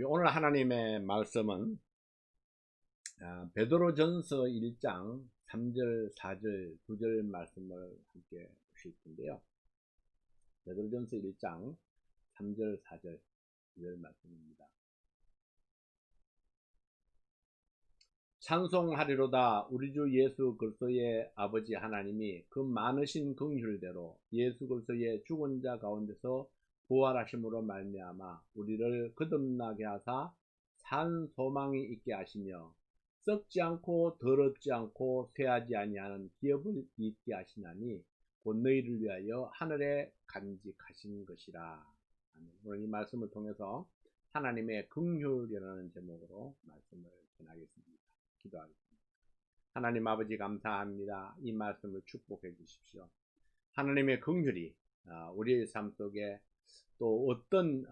우리 오늘 하나님의 말씀은 베드로전서 1장 3절, 4절, 9절 말씀을 함께 보실 텐데요. 베드로전서 1장 3절, 4절, 9절 말씀입니다. 찬송하리로다. 우리 주 예수 그리스도의 아버지 하나님이 그 많으신 긍휼대로 예수 그리스도의 죽은 자 가운데서 부활하심으로 말미암아 우리를 거듭나게 하사 산 소망이 있게 하시며 썩지 않고 더럽지 않고 쇠하지 아니하는 기업을 있게 하시나니 곧 너희를 위하여 하늘에 간직하신 것이라. 오늘 이 말씀을 통해서 하나님의 긍휼이라는 제목으로 말씀을 전하겠습니다. 기도하겠습니다. 하나님 아버지 감사합니다. 이 말씀을 축복해 주십시오. 하나님의 긍휼이 우리의 삶 속에 또 어떤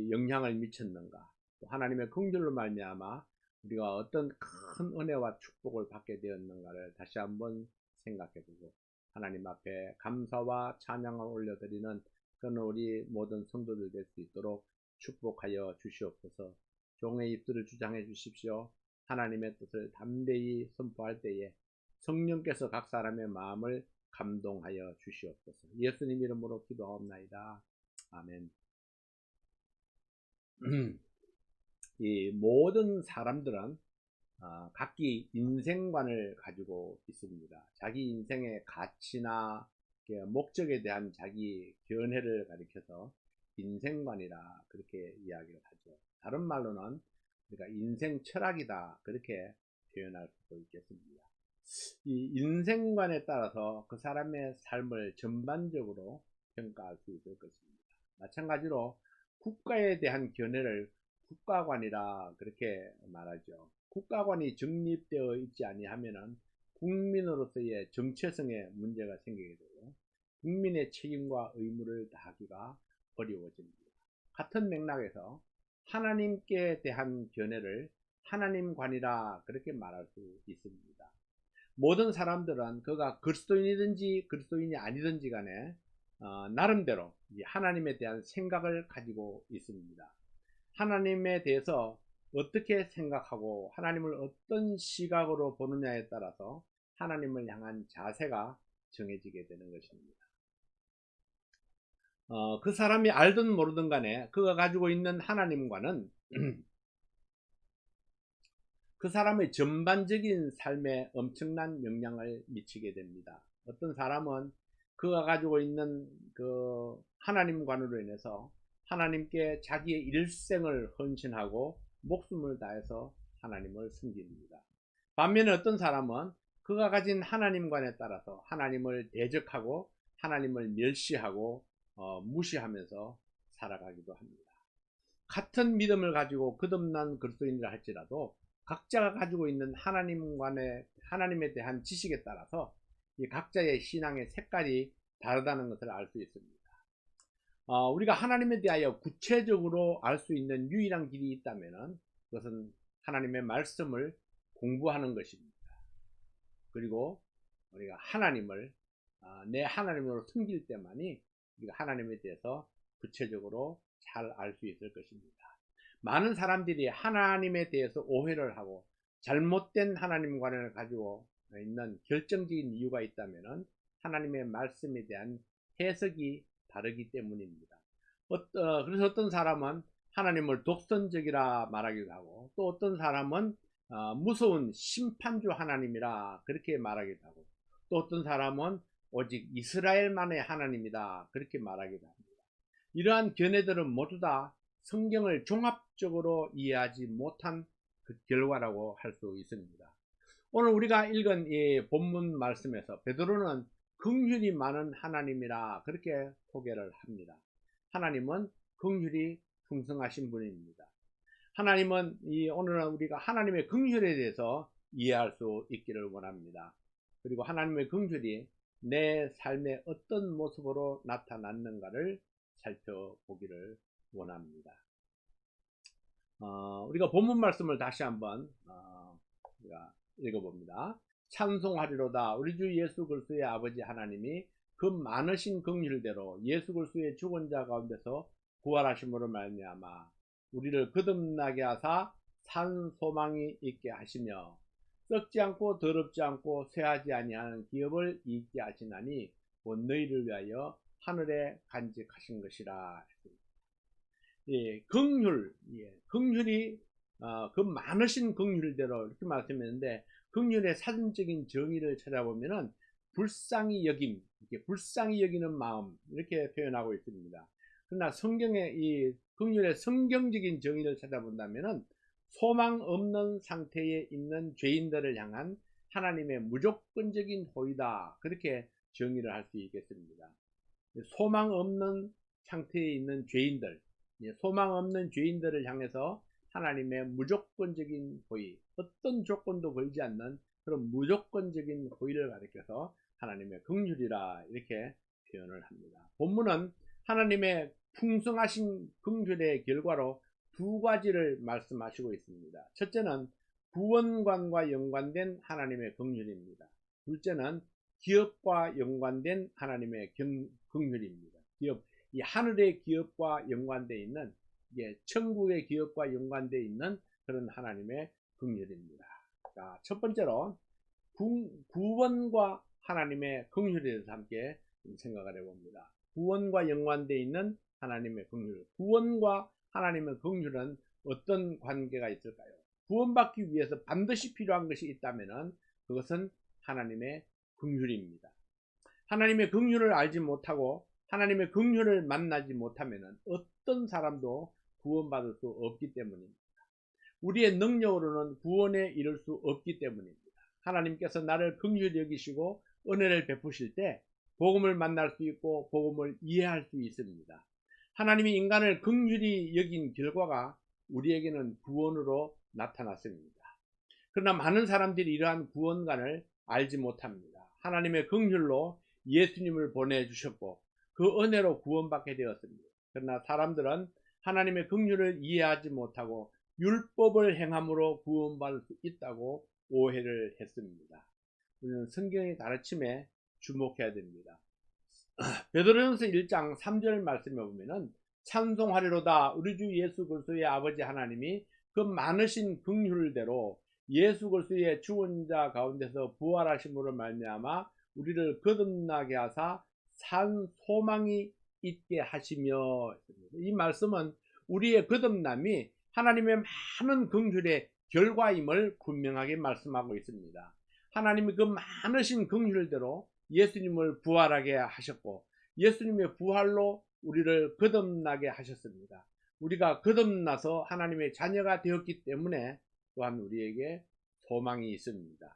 영향을 미쳤는가, 또 하나님의 긍휼로 말미암아 우리가 어떤 큰 은혜와 축복을 받게 되었는가를 다시 한번 생각해보고 하나님 앞에 감사와 찬양을 올려드리는 그런 우리 모든 성도들 될 수 있도록 축복하여 주시옵소서. 종의 입술을 주장해 주십시오. 하나님의 뜻을 담대히 선포할 때에 성령께서 각 사람의 마음을 감동하여 주시옵소서. 예수님 이름으로 기도하옵나이다. 아멘. 이 모든 사람들은 각기 인생관을 가지고 있습니다. 자기 인생의 가치나 목적에 대한 자기 견해를 가리켜서 인생관이라 그렇게 이야기를 하죠. 다른 말로는 우리가 인생 철학이다 그렇게 표현할 수도 있겠습니다. 이 인생관에 따라서 그 사람의 삶을 전반적으로 평가할 수 있을 것입니다. 마찬가지로 국가에 대한 견해를 국가관이라 그렇게 말하죠. 국가관이 정립되어 있지 아니하면은 국민으로서의 정체성에 문제가 생기게 되고 국민의 책임과 의무를 다하기가 어려워집니다. 같은 맥락에서 하나님께 대한 견해를 하나님관이라 그렇게 말할 수 있습니다. 모든 사람들은 그가 그리스도인이든지 그리스도인이 아니든지 간에 나름대로 하나님에 대한 생각을 가지고 있습니다. 하나님에 대해서 어떻게 생각하고 하나님을 어떤 시각으로 보느냐에 따라서 하나님을 향한 자세가 정해지게 되는 것입니다. 그 사람이 알든 모르든 간에 그가 가지고 있는 하나님과는 그 사람의 전반적인 삶에 엄청난 영향을 미치게 됩니다. 어떤 사람은 그가 가지고 있는 그 하나님관으로 인해서 하나님께 자기의 일생을 헌신하고 목숨을 다해서 하나님을 섬깁니다. 반면에 어떤 사람은 그가 가진 하나님관에 따라서 하나님을 대적하고 하나님을 멸시하고 무시하면서 살아가기도 합니다. 같은 믿음을 가지고 거듭난 그리스도인이라 할지라도 각자가 가지고 있는 하나님에 대한 지식에 따라서 이 각자의 신앙의 색깔이 다르다는 것을 알 수 있습니다. 우리가 하나님에 대하여 구체적으로 알 수 있는 유일한 길이 있다면 그것은 하나님의 말씀을 공부하는 것입니다. 그리고 우리가 하나님을 내 하나님으로 섬길 때만이 우리가 하나님에 대해서 구체적으로 잘 알 수 있을 것입니다. 많은 사람들이 하나님에 대해서 오해를 하고 잘못된 하나님관을 가지고 있는 결정적인 이유가 있다면 하나님의 말씀에 대한 해석이 다르기 때문입니다. 그래서 어떤 사람은 하나님을 독선적이라 말하기도 하고 또 어떤 사람은 무서운 심판주 하나님이라 그렇게 말하기도 하고 또 어떤 사람은 오직 이스라엘만의 하나님이다 그렇게 말하기도 합니다. 이러한 견해들은 모두 다 성경을 종합적으로 이해하지 못한 그 결과라고 할 수 있습니다. 오늘 우리가 읽은 이 본문 말씀에서 베드로는 긍휼이 많은 하나님이라 그렇게 소개를 합니다. 하나님은 긍휼이 풍성하신 분입니다. 하나님은 오늘은 우리가 하나님의 긍휼에 대해서 이해할 수 있기를 원합니다. 그리고 하나님의 긍휼이 내 삶의 어떤 모습으로 나타났는가를 살펴보기를 원합니다. 우리가 본문 말씀을 다시 한번 우리가 읽어봅니다. 찬송하리로다. 우리 주 예수 그리스도의 아버지 하나님이 그 많으신 긍휼대로 예수 그리스도의 죽은 자 가운데서 부활하심으로 말미암아 우리를 거듭나게 하사 산 소망이 있게 하시며 썩지 않고 더럽지 않고 쇠하지 아니하는 기업을 잊게 하시나니 곧 너희를 위하여 하늘에 간직하신 것이라. 예, 긍휼, 예, 긍휼이 그 많으신 긍휼대로 이렇게 말씀했는데, 긍휼의 사전적인 정의를 찾아보면은 불쌍히 여김, 이렇게 불쌍히 여기는 마음, 이렇게 표현하고 있습니다. 그러나 성경의 이 긍휼의 성경적인 정의를 찾아본다면은 소망 없는 상태에 있는 죄인들을 향한 하나님의 무조건적인 호의다, 그렇게 정의를 할 수 있겠습니다. 소망 없는 상태에 있는 죄인들, 소망 없는 죄인들을 향해서 하나님의 무조건적인 호의, 어떤 조건도 걸지 않는 그런 무조건적인 호의를 가리켜서 하나님의 긍휼이라 이렇게 표현을 합니다. 본문은 하나님의 풍성하신 긍휼의 결과로 두 가지를 말씀하시고 있습니다. 첫째는 구원관과 연관된 하나님의 긍휼입니다. 둘째는 기업과 연관된 하나님의 긍휼입니다. 이 하늘의 기업과 연관되어 있는, 천국의 기업과 연관되어 있는 그런 하나님의 긍휼입니다. 자, 첫 번째로 구원과 하나님의 긍휼에 대해서 함께 생각을 해봅니다. 구원과 연관되어 있는 하나님의 긍휼. 구원과 하나님의 긍휼은 어떤 관계가 있을까요? 구원받기 위해서 반드시 필요한 것이 있다면 그것은 하나님의 긍휼입니다. 하나님의 긍휼을 알지 못하고 하나님의 긍휼을 만나지 못하면 어떤 사람도 구원받을 수 없기 때문입니다. 우리의 능력으로는 구원에 이를 수 없기 때문입니다. 하나님께서 나를 긍휼히 여기시고 은혜를 베푸실 때 복음을 만날 수 있고 복음을 이해할 수 있습니다. 하나님이 인간을 긍휼히 여긴 결과가 우리에게는 구원으로 나타났습니다. 그러나 많은 사람들이 이러한 구원관을 알지 못합니다. 하나님의 긍휼로 예수님을 보내주셨고 그 은혜로 구원받게 되었습니다. 그러나 사람들은 하나님의 긍휼을 이해하지 못하고 율법을 행함으로 구원받을 수 있다고 오해를 했습니다. 우리는 성경의 가르침에 주목해야 됩니다. 베드로전서 1장 3절 말씀에 보면은 찬송하리로다 우리 주 예수 그리스도의 아버지 하나님이 그 많으신 긍휼대로 예수 그리스도의 죽은 자 가운데서 부활하심으로 말미암아 우리를 거듭나게 하사 산 소망이 있게 하시며, 이 말씀은 우리의 거듭남이 하나님의 많은 긍휼의 결과임을 분명하게 말씀하고 있습니다. 하나님이 그 많으신 긍휼대로 예수님을 부활하게 하셨고 예수님의 부활로 우리를 거듭나게 하셨습니다. 우리가 거듭나서 하나님의 자녀가 되었기 때문에 또한 우리에게 소망이 있습니다.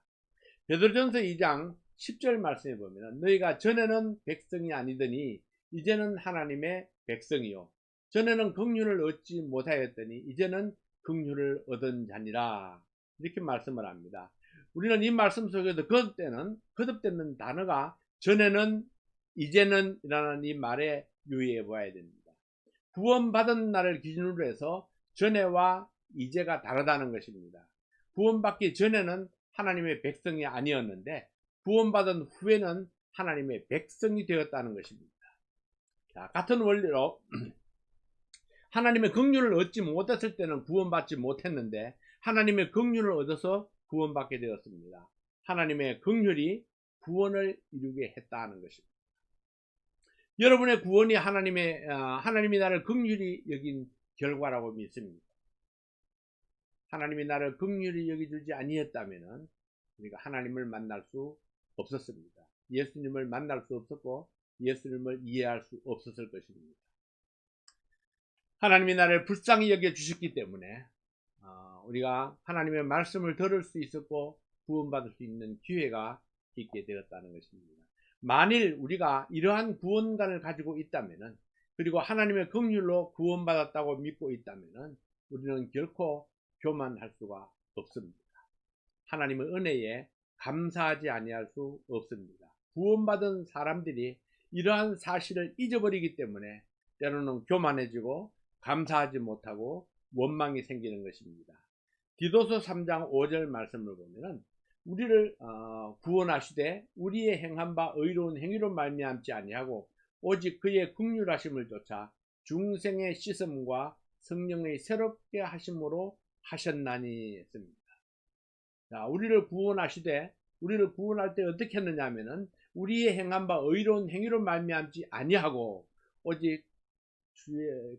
베드로전서 2장 10절 말씀에 보면 너희가 전에는 백성이 아니더니 이제는 하나님의 백성이요 전에는 긍휼을 얻지 못하였더니 이제는 긍휼을 얻은 자니라, 이렇게 말씀을 합니다. 우리는 이 말씀 속에서 거듭되는 단어가 전에는 이제는 이라는 이 말에 유의해 봐야 됩니다. 구원받은 날을 기준으로 해서 전에와 이제가 다르다는 것입니다. 구원받기 전에는 하나님의 백성이 아니었는데 구원받은 후에는 하나님의 백성이 되었다는 것입니다. 자, 같은 원리로 하나님의 긍휼을 얻지 못했을 때는 구원받지 못했는데 하나님의 긍휼을 얻어서 구원받게 되었습니다. 하나님의 긍휼이 구원을 이루게 했다는 것입니다. 여러분의 구원이 하나님이 나를 긍휼히 여긴 결과라고 믿습니다. 하나님이 나를 긍휼히 여기주지 아니했다면 우리가 하나님을 만날 수 없었습니다. 예수님을 만날 수 없었고 예수님을 이해할 수 없었을 것입니다. 하나님이 나를 불쌍히 여겨주셨기 때문에 우리가 하나님의 말씀을 들을 수 있었고 구원받을 수 있는 기회가 있게 되었다는 것입니다. 만일 우리가 이러한 구원관을 가지고 있다면, 그리고 하나님의 긍휼로 구원받았다고 믿고 있다면 우리는 결코 교만할 수가 없습니다. 하나님의 은혜에 감사하지 아니할 수 없습니다. 구원받은 사람들이 이러한 사실을 잊어버리기 때문에 때로는 교만해지고 감사하지 못하고 원망이 생기는 것입니다. 디도서 3장 5절 말씀을 보면은 우리를 구원하시되 우리의 행한 바 의로운 행위로 말미암지 아니하고 오직 그의 긍휼하심을 쫓아 중생의 씻음과 성령의 새롭게 하심으로 하셨나니 했습니다. 자, 우리를 구원하시되 우리를 구원할 때 어떻게 했느냐 하면은 우리의 행한 바 의로운 행위로 말미암지 아니하고 오직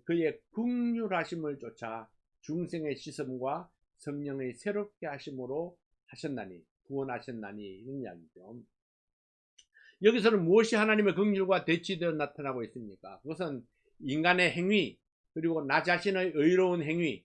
그의 긍휼하심을 쫓아 중생의 씻음과 성령의 새롭게 하심으로 하셨나니 구원하셨나니 이런 이야기죠. 여기서는 무엇이 하나님의 긍휼과 대치되어 나타나고 있습니까? 그것은 인간의 행위, 그리고 나 자신의 의로운 행위,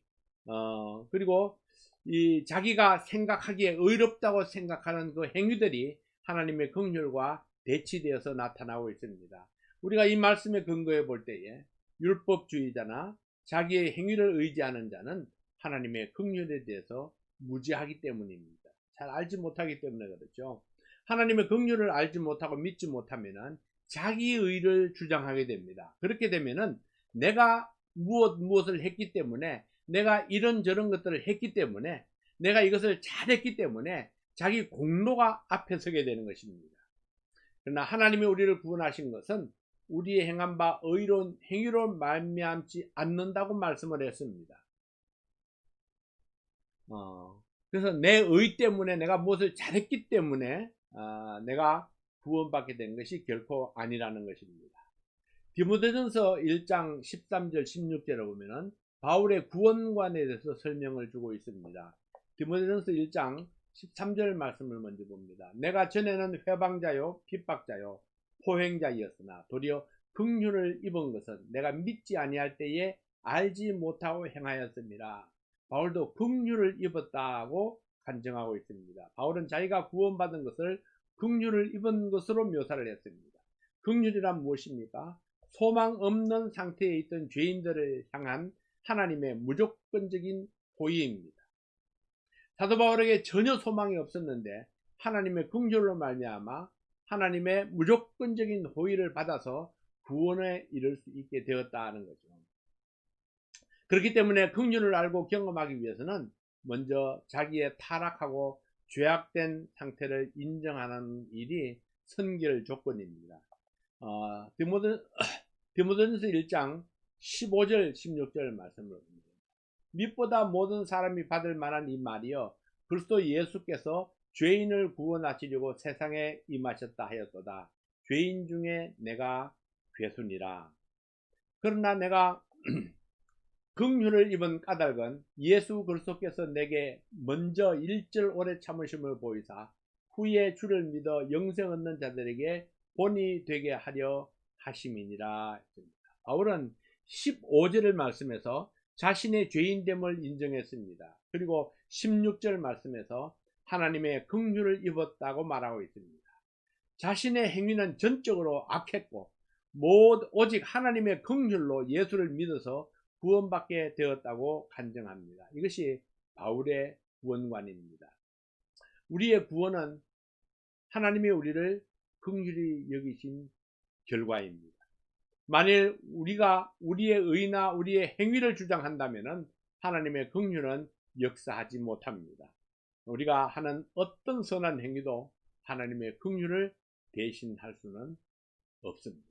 그리고 이 자기가 생각하기에 의롭다고 생각하는 그 행위들이 하나님의 긍휼과 대치되어서 나타나고 있습니다. 우리가 이 말씀에 근거해 볼 때에 율법주의자나 자기의 행위를 의지하는 자는 하나님의 긍휼에 대해서 무지하기 때문입니다. 잘 알지 못하기 때문에 그렇죠. 하나님의 긍휼을 알지 못하고 믿지 못하면은 자기 의를 주장하게 됩니다. 그렇게 되면은 내가 무엇을 했기 때문에, 내가 이런저런 것들을 했기 때문에, 내가 이것을 잘했기 때문에 자기 공로가 앞에 서게 되는 것입니다. 그러나 하나님이 우리를 구원하신 것은 우리의 행한 바 의로운 행위로 말미암지 않는다고 말씀을 했습니다. 그래서 내 의 때문에, 내가 무엇을 잘했기 때문에 내가 구원받게 된 것이 결코 아니라는 것입니다. 디모데전서 1장 13절 16절에 보면은 바울의 구원관에 대해서 설명을 주고 있습니다. 디모데전서 1장 13절 말씀을 먼저 봅니다. 내가 전에는 회방자요 핍박자요 포행자이었으나 도리어 긍휼을 입은 것은 내가 믿지 아니할 때에 알지 못하고 행하였습니다. 바울도 긍휼을 입었다고 간증하고 있습니다. 바울은 자기가 구원받은 것을 긍휼을 입은 것으로 묘사를 했습니다. 긍휼이란 무엇입니까? 소망 없는 상태에 있던 죄인들을 향한 하나님의 무조건적인 호의입니다. 사도 바울에게 전혀 소망이 없었는데 하나님의 긍휼로 말미암아 하나님의 무조건적인 호의를 받아서 구원에 이를 수 있게 되었다는 거죠. 그렇기 때문에 긍휼을 알고 경험하기 위해서는 먼저 자기의 타락하고 죄악된 상태를 인정하는 일이 선결 조건입니다. 디모데전서 1장 15절 16절 말씀을 봅니다. 밑보다 모든 사람이 받을 만한 이 말이여 그리스도 예수께서 죄인을 구원하시려고 세상에 임하셨다 하였도다. 죄인 중에 내가 괴순이라. 그러나 내가 긍휼을 입은 까닭은 예수 그리스도께서 내게 먼저 일절 오래 참으심을 보이사 후에 주를 믿어 영생 얻는 자들에게 본이 되게 하려 하심이니라. 바울은 15절을 말씀에서 자신의 죄인됨을 인정했습니다. 그리고 16절 말씀에서 하나님의 긍휼을 입었다고 말하고 있습니다. 자신의 행위는 전적으로 악했고 오직 하나님의 긍휼로 예수를 믿어서 구원받게 되었다고 간증합니다. 이것이 바울의 구원관입니다. 우리의 구원은 하나님이 우리를 긍휼히 여기신 결과입니다. 만일 우리가 우리의 의나 우리의 행위를 주장한다면 하나님의 긍휼은 역사하지 못합니다. 우리가 하는 어떤 선한 행위도 하나님의 긍휼을 대신할 수는 없습니다.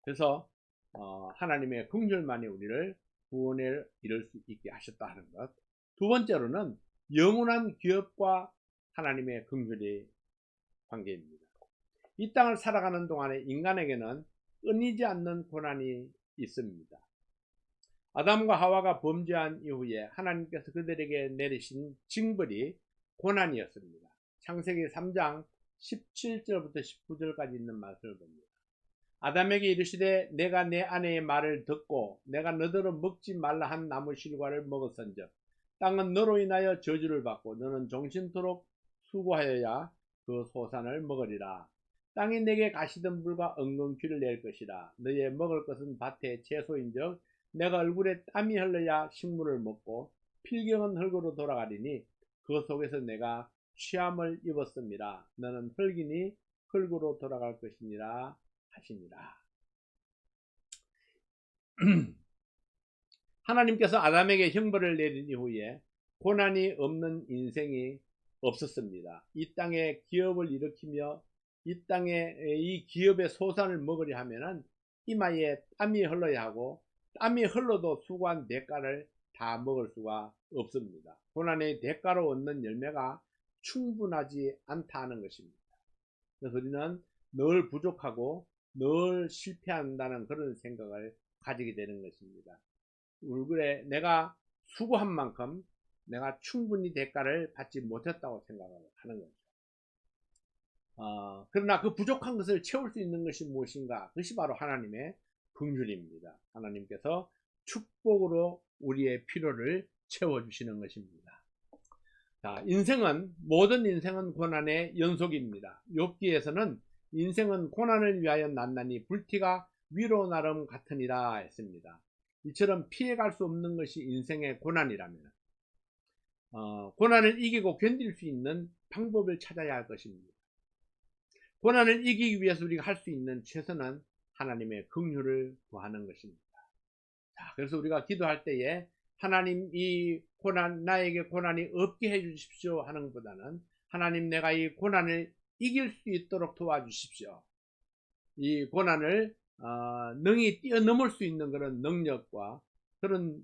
그래서 하나님의 긍휼만이 우리를 구원에 이를 수 있게 하셨다 하는 것. 두 번째로는 영원한 기업과 하나님의 긍휼의 관계입니다. 이 땅을 살아가는 동안에 인간에게는 끊이지 않는 고난이 있습니다. 아담과 하와가 범죄한 이후에 하나님께서 그들에게 내리신 징벌이 고난이었습니다. 창세기 3장 17절부터 19절까지 있는 말씀을 봅니다. 아담에게 이르시되 내가 내 아내의 말을 듣고 내가 너더러 먹지 말라 한 나무 실과를 먹었은즉 땅은 너로 인하여 저주를 받고 너는 종신토록 수고하여야 그 소산을 먹으리라. 땅이 내게 가시던 불과 엉겅퀴를 낼 것이라. 너의 먹을 것은 밭의 채소인즉 내가 얼굴에 땀이 흘러야 식물을 먹고 필경은 흙으로 돌아가리니 그 속에서 내가 취함을 입었습니다. 너는 흙이니 흙으로 돌아갈 것이니라 하시니라. 하나님께서 아담에게 형벌을 내린 이후에 고난이 없는 인생이 없었습니다. 이 땅에 기업을 일으키며 이 땅에 이 기업의 소산을 먹으려 하면은 이마에 땀이 흘러야 하고 땀이 흘러도 수고한 대가를 다 먹을 수가 없습니다. 고난의 대가로 얻는 열매가 충분하지 않다는 것입니다. 그래서 우리는 늘 부족하고 늘 실패한다는 그런 생각을 가지게 되는 것입니다. 얼굴에 내가 수고한 만큼 내가 충분히 대가를 받지 못했다고 생각을 하는 거죠. 그러나 그 부족한 것을 채울 수 있는 것이 무엇인가? 그것이 바로 하나님의 긍휼입니다. 하나님께서 축복으로 우리의 필요를 채워주시는 것입니다. 자, 모든 인생은 고난의 연속입니다. 욥기에서는 인생은 고난을 위하여 났나니 불티가 위로 나름 같으니라 했습니다. 이처럼 피해갈 수 없는 것이 인생의 고난이라면 고난을 이기고 견딜 수 있는 방법을 찾아야 할 것입니다. 고난을 이기기 위해서 우리가 할 수 있는 최선은 하나님의 긍휼을 구하는 것입니다. 자, 그래서 우리가 기도할 때에 하나님 나에게 고난이 없게 해주십시오 하는 것보다는 하나님 내가 이 고난을 이길 수 있도록 도와주십시오. 이 고난을 능히 뛰어넘을 수 있는 그런 능력과 그런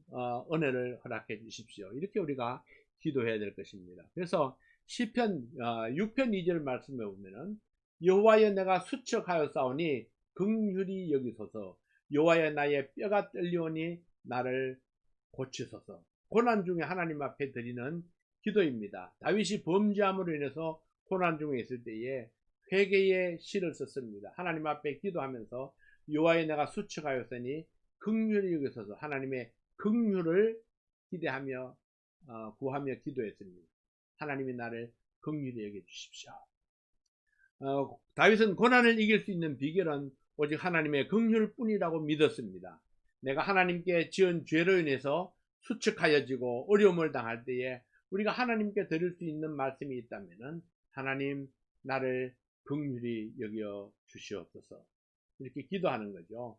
은혜를 허락해 주십시오. 이렇게 우리가 기도해야 될 것입니다. 그래서 시편 6편 2절 말씀에 보면은 여호와여 내가 수척하여 싸우니 긍휼히 여기소서. 여호와여 나의 뼈가 떨리오니 나를 고치소서. 고난 중에 하나님 앞에 드리는 기도입니다. 다윗이 범죄함으로 인해서 고난 중에 있을 때에 회개의 시를 썼습니다. 하나님 앞에 기도하면서 여호와여 내가 수척하였으니 긍휼히 여기소서. 하나님의 긍휼을 기대하며 구하며 기도했습니다. 하나님이 나를 긍휼히 여겨 주십시오. 다윗은 고난을 이길 수 있는 비결은 오직 하나님의 긍휼뿐이라고 믿었습니다. 내가 하나님께 지은 죄로 인해서 수척하여지고 어려움을 당할 때에 우리가 하나님께 드릴 수 있는 말씀이 있다면 하나님 나를 긍휼히 여겨 주시옵소서. 이렇게 기도하는 거죠.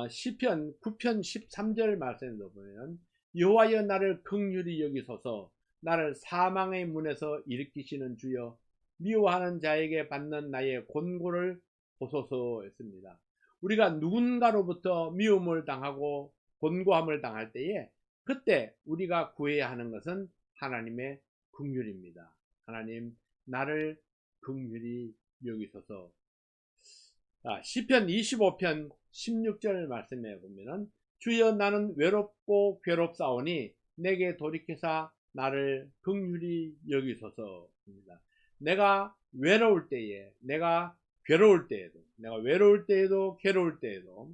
시편 9편 13절 말씀에도 보면 여호와여 나를 긍휼히 여기소서. 나를 사망의 문에서 일으키시는 주여 미워하는 자에게 받는 나의 곤고를 보소서 했습니다. 우리가 누군가로부터 미움을 당하고 곤고함을 당할 때에 그때 우리가 구해야 하는 것은 하나님의 긍휼입니다. 하나님 나를 긍휼히 여기소서. 시편 25편 16절 말씀에 보면은 주여 나는 외롭고 괴롭사오니 내게 돌이켜사 나를 긍휼히 여기소서입니다. 내가 외로울 때에, 내가 괴로울 때에도, 내가 외로울 때에도 괴로울 때에도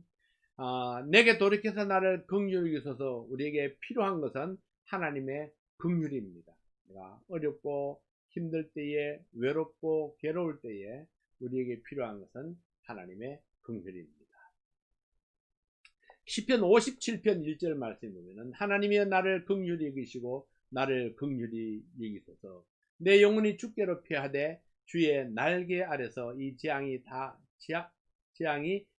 내게 돌이켜서 나를 긍휼히 여기소서. 우리에게 필요한 것은 하나님의 긍휼입니다. 내가 어렵고 힘들 때에, 외롭고 괴로울 때에 우리에게 필요한 것은 하나님의 긍휼입니다. 시편 57편 1절 말씀에 보면은 하나님이 나를 긍휼히 여기시고 나를 긍휼히 여기소서. 내 영혼이 주께로 피하되 주의 날개 아래서 이 재앙이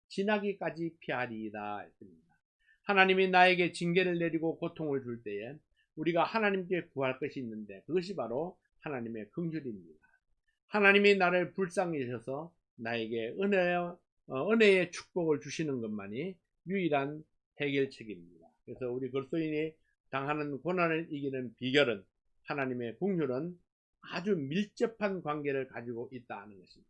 지나기까지 피하리이다 했습니다. 하나님이 나에게 징계를 내리고 고통을 줄 때에 우리가 하나님께 구할 것이 있는데 그것이 바로 하나님의 긍휼입니다. 하나님이 나를 불쌍히 여셔서 나에게 은혜의 축복을 주시는 것만이 유일한 해결책입니다. 그래서 우리 그리스도인이 당하는 고난을 이기는 비결은 하나님의 긍휼은 아주 밀접한 관계를 가지고 있다는 것입니다.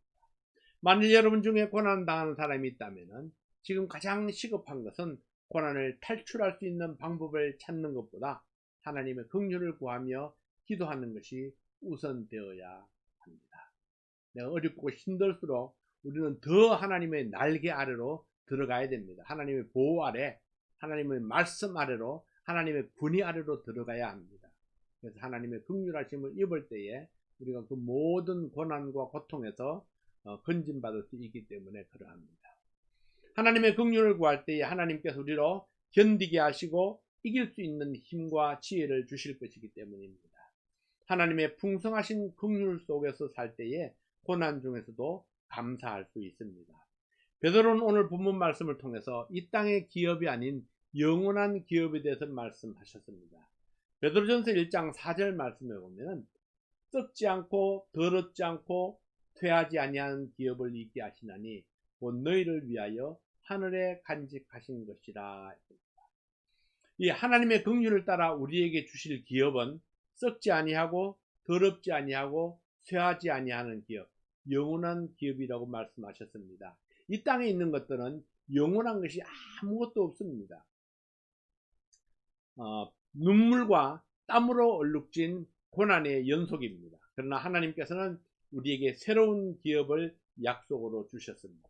만일 여러분 중에 고난 당하는 사람이 있다면 지금 가장 시급한 것은 고난을 탈출할 수 있는 방법을 찾는 것보다 하나님의 긍휼을 구하며 기도하는 것이 우선되어야 합니다. 내가 어렵고 힘들수록 우리는 더 하나님의 날개 아래로 들어가야 됩니다. 하나님의 보호 아래, 하나님의 말씀 아래로, 하나님의 군의 아래로 들어가야 합니다. 그래서 하나님의 긍휼하심을 입을 때에 우리가 그 모든 고난과 고통에서 건진받을 수 있기 때문에 그러합니다. 하나님의 긍휼을 구할 때에 하나님께서 우리로 견디게 하시고 이길 수 있는 힘과 지혜를 주실 것이기 때문입니다. 하나님의 풍성하신 긍휼 속에서 살 때에 고난 중에서도 감사할 수 있습니다. 베드로는 오늘 본문 말씀을 통해서 이 땅의 기업이 아닌 영원한 기업에 대해서 말씀하셨습니다. 베드로전서 1장 4절 말씀에 보면 썩지 않고 더럽지 않고 퇴하지 아니하는 기업을 있게 하시나니 곧 너희를 위하여 하늘에 간직하신 것이라. 이 하나님의 긍휼을 따라 우리에게 주실 기업은 썩지 아니하고 더럽지 아니하고 쇠하지 아니하는 기업, 영원한 기업이라고 말씀하셨습니다. 이 땅에 있는 것들은 영원한 것이 아무것도 없습니다. 눈물과 땀으로 얼룩진 고난의 연속입니다. 그러나 하나님께서는 우리에게 새로운 기업을 약속으로 주셨습니다.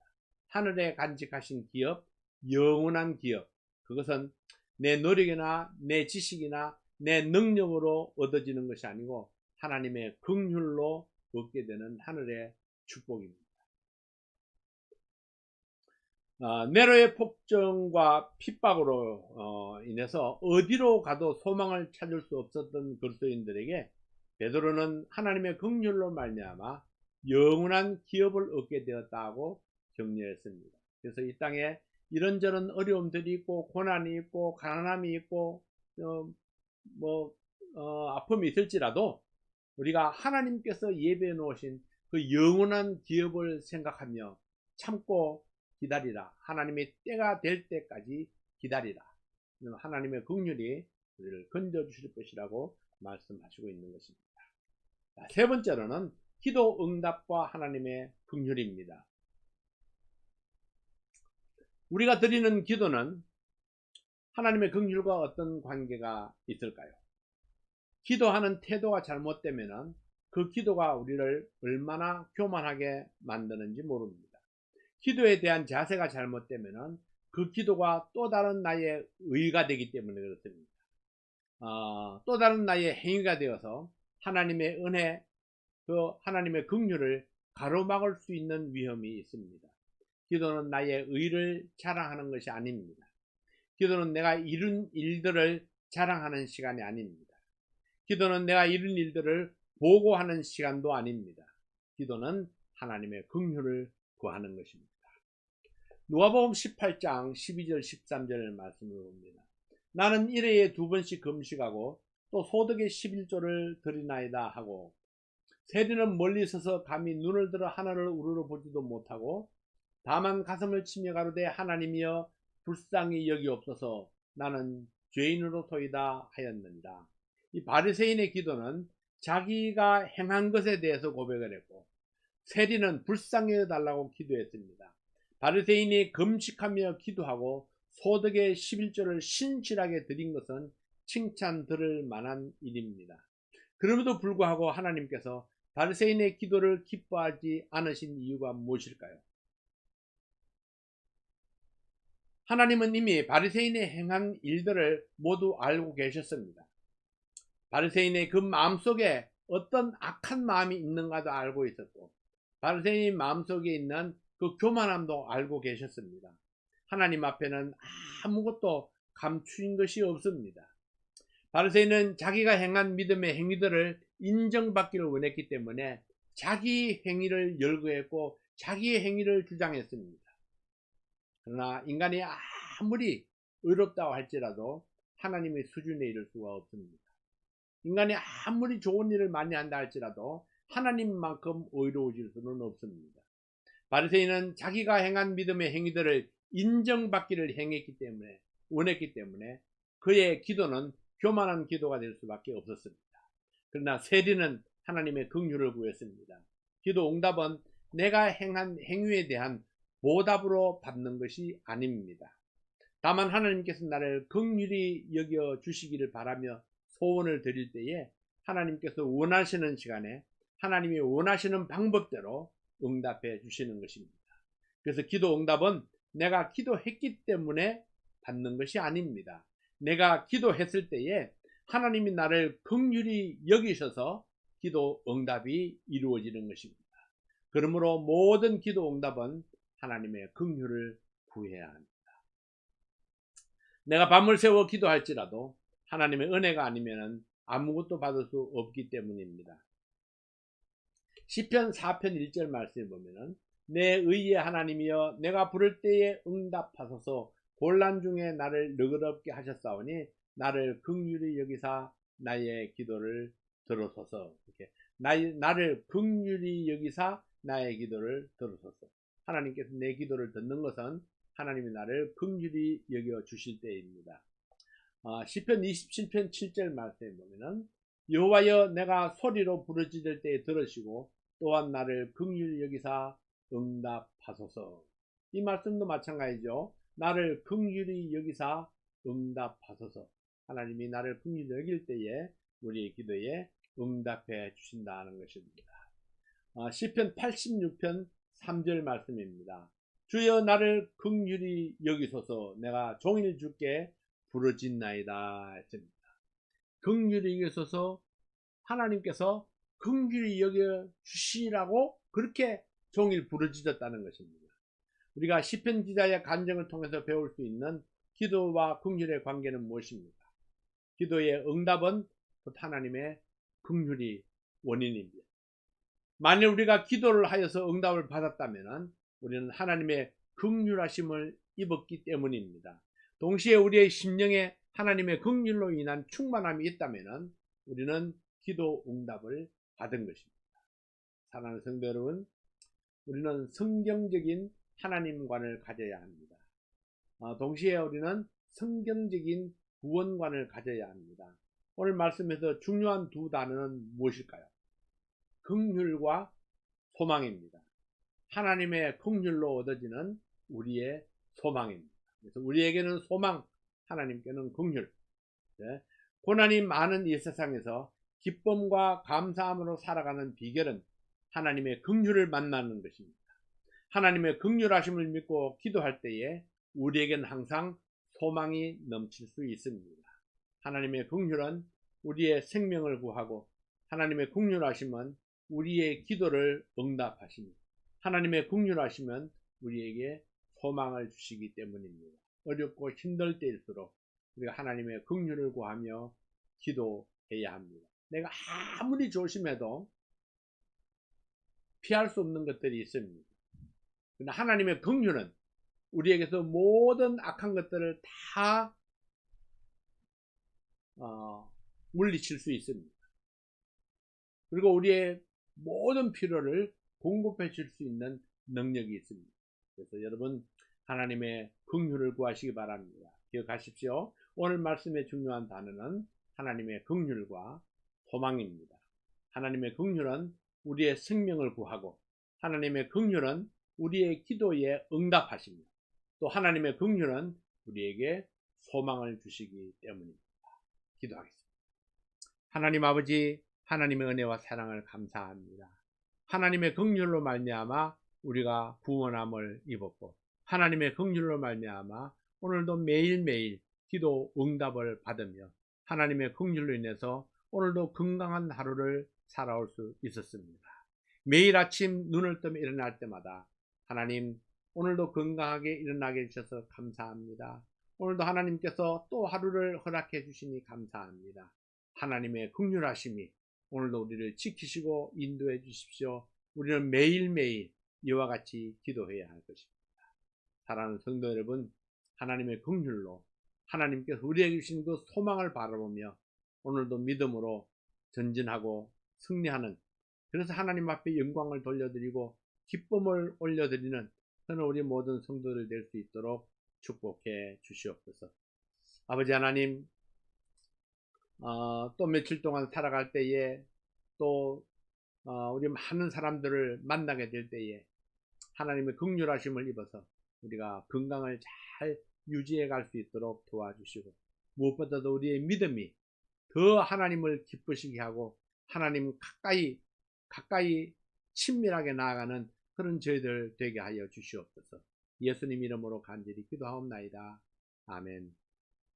하늘에 간직하신 기업, 영원한 기업, 그것은 내 노력이나 내 지식이나 내 능력으로 얻어지는 것이 아니고 하나님의 긍휼로 얻게 되는 하늘의 축복입니다. 네로의 폭정과 핍박으로 인해서 어디로 가도 소망을 찾을 수 없었던 그리스도인들에게 베드로는 하나님의 긍휼로 말미암아 영원한 기업을 얻게 되었다고 격려했습니다. 그래서 이 땅에 이런저런 어려움들이 있고 고난이 있고 가난함이 있고 아픔이 있을지라도 우리가 하나님께서 예배해 놓으신 그 영원한 기업을 생각하며 참고 기다리라. 하나님의 때가 될 때까지 기다리라. 하나님의 긍휼이 우리를 건져주실 것이라고 말씀하시고 있는 것입니다. 세 번째로는 기도 응답과 하나님의 긍휼입니다. 우리가 드리는 기도는 하나님의 긍휼과 어떤 관계가 있을까요? 기도하는 태도가 잘못되면 그 기도가 우리를 얼마나 교만하게 만드는지 모릅니다. 기도에 대한 자세가 잘못되면 그 기도가 또 다른 나의 의가 되기 때문에 그렇습니다. 또 다른 나의 행위가 되어서 하나님의 은혜, 그 하나님의 긍휼을 가로막을 수 있는 위험이 있습니다. 기도는 나의 의를 자랑하는 것이 아닙니다. 기도는 내가 이룬 일들을 자랑하는 시간이 아닙니다. 기도는 내가 이룬 일들을 보고하는 시간도 아닙니다. 기도는 하나님의 긍휼을 구하는 것입니다. 누가복음 18장 12절 13절 말씀을 봅니다. 나는 1회에 2번씩 금식하고 또 소득의 11조를 드리나이다 하고 세리는 멀리 서서 감히 눈을 들어 하늘을 우러러 보지도 못하고 다만 가슴을 치며 가로되 하나님이여 불쌍히 여기옵소서 나는 죄인으로소이다 하였느니라. 이 바리새인의 기도는 자기가 행한 것에 대해서 고백을 했고 세리는 불쌍히 여달라고 기도했습니다. 바리새인이 금식하며 기도하고 소득의 11조를 신실하게 드린 것은 칭찬 들을 만한 일입니다. 그럼에도 불구하고 하나님께서 바리새인의 기도를 기뻐하지 않으신 이유가 무엇일까요? 하나님은 이미 바리새인의 행한 일들을 모두 알고 계셨습니다. 바리새인의 그 마음속에 어떤 악한 마음이 있는가도 알고 있었고 바리새인 마음속에 있는 그 교만함도 알고 계셨습니다. 하나님 앞에는 아무것도 감추인 것이 없습니다. 바리새인은 자기가 행한 믿음의 행위들을 인정받기를 원했기 때문에 자기 행위를 열거했고 자기의 행위를 주장했습니다. 그러나 인간이 아무리 의롭다고 할지라도 하나님의 수준에 이를 수가 없습니다. 인간이 아무리 좋은 일을 많이 한다 할지라도 하나님만큼 의로워질 수는 없습니다. 바리새인은 자기가 행한 믿음의 행위들을 인정받기를 원했기 때문에 그의 기도는 교만한 기도가 될 수밖에 없었습니다. 그러나 세리는 하나님의 긍휼을 구했습니다. 기도 응답은 내가 행한 행위에 대한 보답으로 받는 것이 아닙니다. 다만 하나님께서 나를 긍휼히 여겨 주시기를 바라며 소원을 드릴 때에 하나님께서 원하시는 시간에 하나님이 원하시는 방법대로 응답해 주시는 것입니다. 그래서 기도 응답은 내가 기도했기 때문에 받는 것이 아닙니다. 내가 기도했을 때에 하나님이 나를 긍휼히 여기셔서 기도 응답이 이루어지는 것입니다. 그러므로 모든 기도 응답은 하나님의 긍휼을 구해야 합니다. 내가 밤을 새워 기도할지라도 하나님의 은혜가 아니면 아무것도 받을 수 없기 때문입니다. 시편 4편 1절 말씀에 보면은 내 의의 하나님이여 내가 부를 때에 응답하소서 곤란 중에 나를 너그럽게 하셨사오니 나를 긍휼히 여기사 나의 기도를 들으소서. 이렇게 나를 긍휼히 여기사 나의 기도를 들으소서. 하나님께서 내 기도를 듣는 것은 하나님이 나를 긍휼히 여겨 주실 때입니다. 시편 27편 7절 말씀에 보면은 여호와여 내가 소리로 부르짖을 때에 들으시고 또한 나를 긍휼히 여기사 응답하소서. 이 말씀도 마찬가지죠. 나를 긍휼히 여기사 응답하소서. 하나님이 나를 긍휼히 여길 때에 우리의 기도에 응답해 주신다는 것입니다. 시편 86편 3절 말씀입니다. 주여 나를 긍휼히 여기소서. 내가 종일 주께 부르짖나이다 했습니다. 긍휼히 여기소서. 하나님께서 긍휼히 여겨 주시라고 그렇게 종일 부르짖었다는 것입니다. 우리가 시편 기자의 간증을 통해서 배울 수 있는 기도와 긍휼의 관계는 무엇입니까? 기도의 응답은 곧 하나님의 긍휼이 원인입니다. 만일 우리가 기도를 하여서 응답을 받았다면 우리는 하나님의 긍휼하심을 입었기 때문입니다. 동시에 우리의 심령에 하나님의 긍휼로 인한 충만함이 있다면 우리는 기도 응답을 받은 것입니다. 사랑하는 성도 여러분, 우리는 성경적인 하나님관을 가져야 합니다. 동시에 우리는 성경적인 구원관을 가져야 합니다. 오늘 말씀에서 중요한 두 단어는 무엇일까요? 긍휼과 소망입니다. 하나님의 긍휼로 얻어지는 우리의 소망입니다. 그래서 우리에게는 소망, 하나님께는 긍휼. 네. 고난이 많은 이 세상에서 기쁨과 감사함으로 살아가는 비결은 하나님의 긍휼을 만나는 것입니다. 하나님의 긍휼하심을 믿고 기도할 때에 우리에겐 항상 소망이 넘칠 수 있습니다. 하나님의 긍휼은 우리의 생명을 구하고 하나님의 긍휼하심은 우리의 기도를 응답하십니다. 하나님의 긍휼하심은 우리에게 소망을 주시기 때문입니다. 어렵고 힘들 때일수록 우리가 하나님의 긍휼을 구하며 기도해야 합니다. 내가 아무리 조심해도 피할 수 없는 것들이 있습니다. 그러나 하나님의 긍휼은 우리에게서 모든 악한 것들을 다 물리칠 수 있습니다. 그리고 우리의 모든 필요를 공급해 줄 수 있는 능력이 있습니다. 그래서 여러분 하나님의 긍휼을 구하시기 바랍니다. 기억하십시오. 오늘 말씀의 중요한 단어는 하나님의 긍휼과 소망입니다. 하나님의 긍휼은 우리의 생명을 구하고 하나님의 긍휼은 우리의 기도에 응답하십니다. 또 하나님의 긍휼은 우리에게 소망을 주시기 때문입니다. 기도하겠습니다. 하나님 아버지, 하나님의 은혜와 사랑을 감사합니다. 하나님의 긍휼로 말미암아 우리가 구원함을 입었고 하나님의 긍휼로 말미암아 오늘도 매일매일 기도 응답을 받으며 하나님의 긍휼로 인해서 오늘도 건강한 하루를 살아올 수 있었습니다. 매일 아침 눈을 뜨며 일어날 때마다 하나님 오늘도 건강하게 일어나게 해주셔서 감사합니다. 오늘도 하나님께서 또 하루를 허락해 주시니 감사합니다. 하나님의 긍휼하심이 오늘도 우리를 지키시고 인도해 주십시오. 우리는 매일매일 이와 같이 기도해야 할 것입니다. 사랑하는 성도 여러분, 하나님의 긍휼로 하나님께서 우리에게 주신 그 소망을 바라보며 오늘도 믿음으로 전진하고 승리하는, 그래서 하나님 앞에 영광을 돌려드리고 기쁨을 올려드리는 저는 우리 모든 성도들 될 수 있도록 축복해 주시옵소서. 아버지 하나님, 또 며칠 동안 살아갈 때에 또 우리 많은 사람들을 만나게 될 때에 하나님의 긍휼하심을 입어서 우리가 건강을 잘 유지해 갈 수 있도록 도와주시고 무엇보다도 우리의 믿음이 더 하나님을 기쁘시게 하고 하나님 가까이 친밀하게 나아가는 그런 저희들 되게 하여 주시옵소서. 예수님 이름으로 간절히 기도하옵나이다. 아멘.